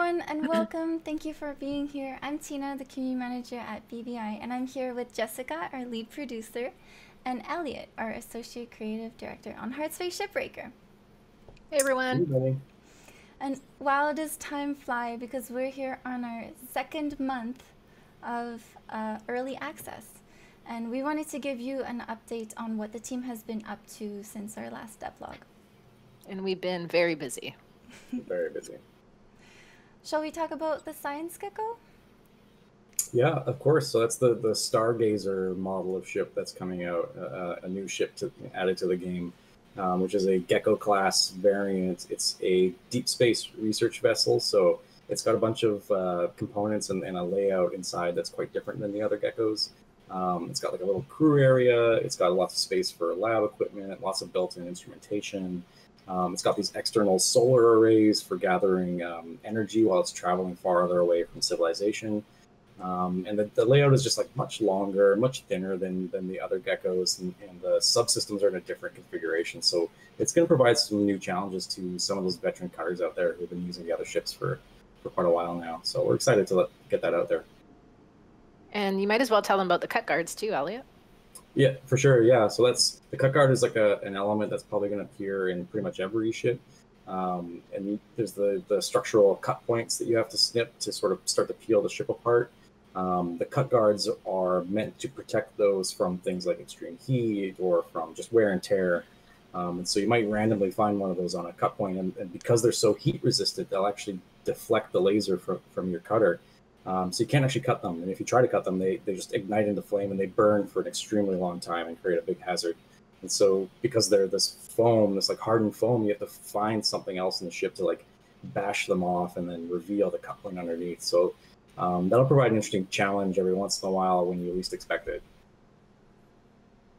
everyone, and welcome. Thank you for being here. I'm Tina, the community manager at BBI, and I'm here with Jessica, our lead producer, and Elliot, our associate creative director on Heartspace Shipbreaker. Hey everyone. Morning. And wow, does time fly because we're here on our second month of early access. And we wanted to give you an update on what the team has been up to since our last devlog. And we've been very busy. Very busy. Shall we talk about the Science Gecko? Yeah, of course. So that's the Stargazer model of ship that's coming out, a new ship added to the game, which is a Gecko class variant. It's a deep space research vessel, so it's got a bunch of components and a layout inside that's quite different than the other Geckos. It's got like a little crew area. It's got lots of space for lab equipment, lots of built-in instrumentation. It's got these external solar arrays for gathering energy while it's traveling farther away from civilization. And the layout is just like much longer, much thinner than the other geckos, and the subsystems are in a different configuration. So it's going to provide some new challenges to some of those veteran cutters out there who've been using the other ships for quite a while now. So we're excited to get that out there. And you might as well tell them about the cut guards too, Elliot. Yeah, for sure. Yeah, so that's the cut guard is like an element that's probably going to appear in pretty much every ship. And there's the structural cut points that you have to snip to sort of start to peel the ship apart. The cut guards are meant to protect those from things like extreme heat or from just wear and tear. And so you might randomly find one of those on a cut point, and because they're so heat resistant, they'll actually deflect the laser from your cutter. So you can't actually cut them, and if you try to cut them, they just ignite into flame and they burn for an extremely long time and create a big hazard. And so because they're this foam, this like hardened foam, you have to find something else in the ship to like bash them off and then reveal the cut point underneath. So that'll provide an interesting challenge every once in a while when you least expect it.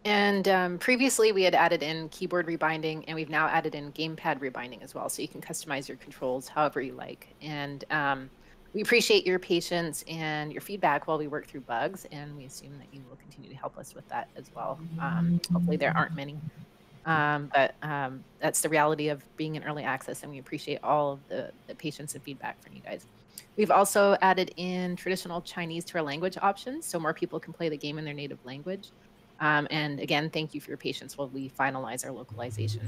And previously we had added in keyboard rebinding, and we've now added in gamepad rebinding as well, so you can customize your controls however you like. And we appreciate your patience and your feedback while we work through bugs, and we assume that you will continue to help us with that as well. Hopefully there aren't many, but that's the reality of being in early access, and we appreciate all of the patience and feedback from you guys. We've also added in traditional Chinese to our language options, so more people can play the game in their native language. And again, thank you for your patience while we finalize our localization.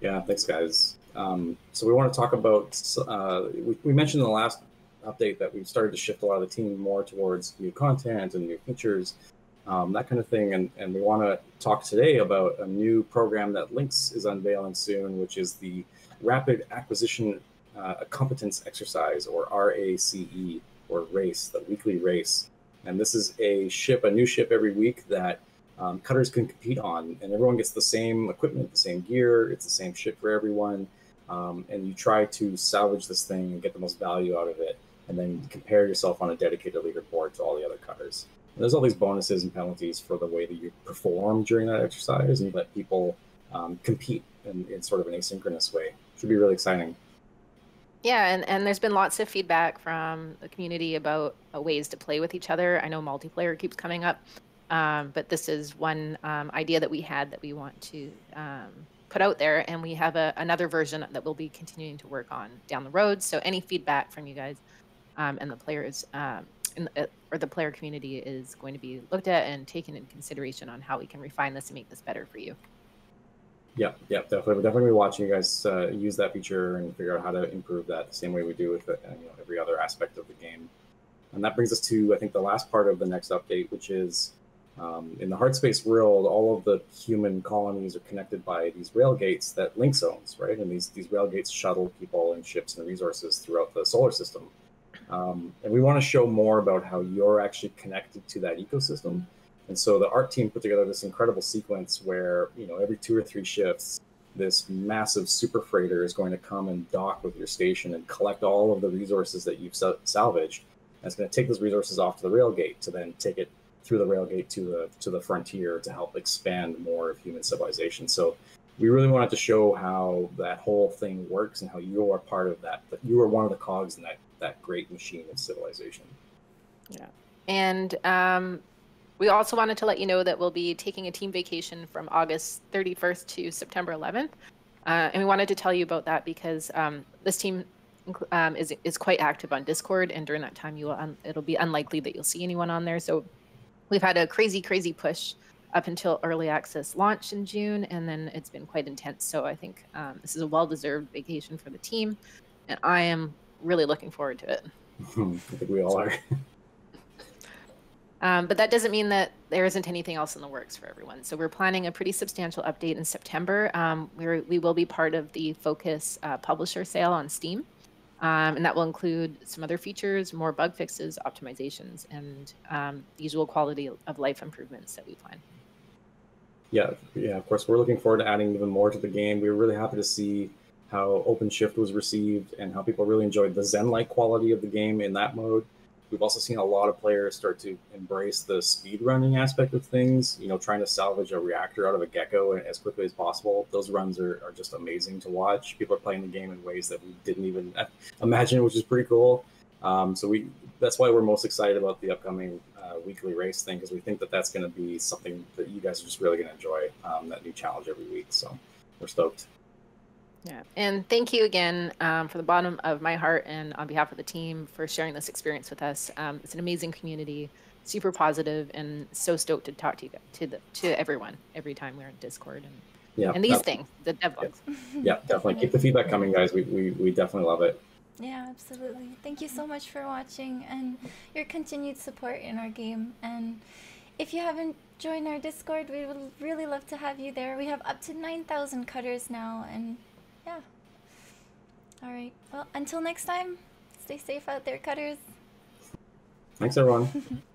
Yeah, thanks, guys. So we want to talk about, we mentioned in the last update that we've started to shift a lot of the team more towards new content and new features, that kind of thing. And we want to talk today about a new program that Lynx is unveiling soon, which is the Rapid Acquisition Competence Exercise, or RACE, or RACE, the weekly race. And this is a new ship every week that cutters can compete on, and everyone gets the same equipment, the same gear. It's the same ship for everyone, and you try to salvage this thing and get the most value out of it, and then compare yourself on a dedicated leaderboard to all the other cutters. And there's all these bonuses and penalties for the way that you perform during that exercise, and you let people compete in sort of an asynchronous way. Should be really exciting. Yeah, and there's been lots of feedback from the community about ways to play with each other. I know multiplayer keeps coming up, but this is one idea that we had that we want to put out there, and we have another version that we'll be continuing to work on down the road. So any feedback from you guys and the players or the player community is going to be looked at and taken into consideration on how we can refine this and make this better for you. Yeah, definitely. We're definitely watching you guys use that feature and figure out how to improve that the same way we do with every other aspect of the game. And that brings us to, I think, the last part of the next update, which is in the Heartspace world, all of the human colonies are connected by these rail gates that Lynx owns, right? And these rail gates shuttle people and ships and resources throughout the solar system. And we want to show more about how you're actually connected to that ecosystem. And so the art team put together this incredible sequence where, every 2 or 3 shifts, this massive super freighter is going to come and dock with your station and collect all of the resources that you've salvaged. And it's going to take those resources off to the railgate to then take it through the railgate to the frontier to help expand more of human civilization. So we really wanted to show how that whole thing works and how you are part of that you are one of the cogs in that great machine of civilization. Yeah. And we also wanted to let you know that we'll be taking a team vacation from August 31st to September 11th. And we wanted to tell you about that because this team is quite active on Discord, and during that time it'll be unlikely that you'll see anyone on there. So we've had a crazy push up until early access launch in June, and then it's been quite intense. So I think this is a well-deserved vacation for the team, and I am really looking forward to it. I think we all are. But that doesn't mean that there isn't anything else in the works for everyone. So we're planning a pretty substantial update in September. We will be part of the Focus publisher sale on Steam. And that will include some other features, more bug fixes, optimizations, and the usual quality of life improvements that we plan. Yeah, of course, we're looking forward to adding even more to the game. We were really happy to see how OpenShift was received and how people really enjoyed the Zen-like quality of the game in that mode. We've also seen a lot of players start to embrace the speedrunning aspect of things, trying to salvage a reactor out of a gecko as quickly as possible. Those runs are just amazing to watch. People are playing the game in ways that we didn't even imagine, which is pretty cool. That's why we're most excited about the upcoming weekly race thing, because we think that that's going to be something that you guys are just really going to enjoy, that new challenge every week. So we're stoked. Yeah, and thank you again from the bottom of my heart and on behalf of the team for sharing this experience with us. It's an amazing community, super positive, and so stoked to talk to you, to everyone every time we're in Discord and these things, the devlogs. Yeah, definitely keep the feedback coming, guys. We definitely love it. Yeah, absolutely. Thank you so much for watching and your continued support in our game. And if you haven't joined our Discord, we would really love to have you there. We have up to 9,000 cutters now, and yeah. All right. Well, until next time, stay safe out there, cutters. Thanks, everyone.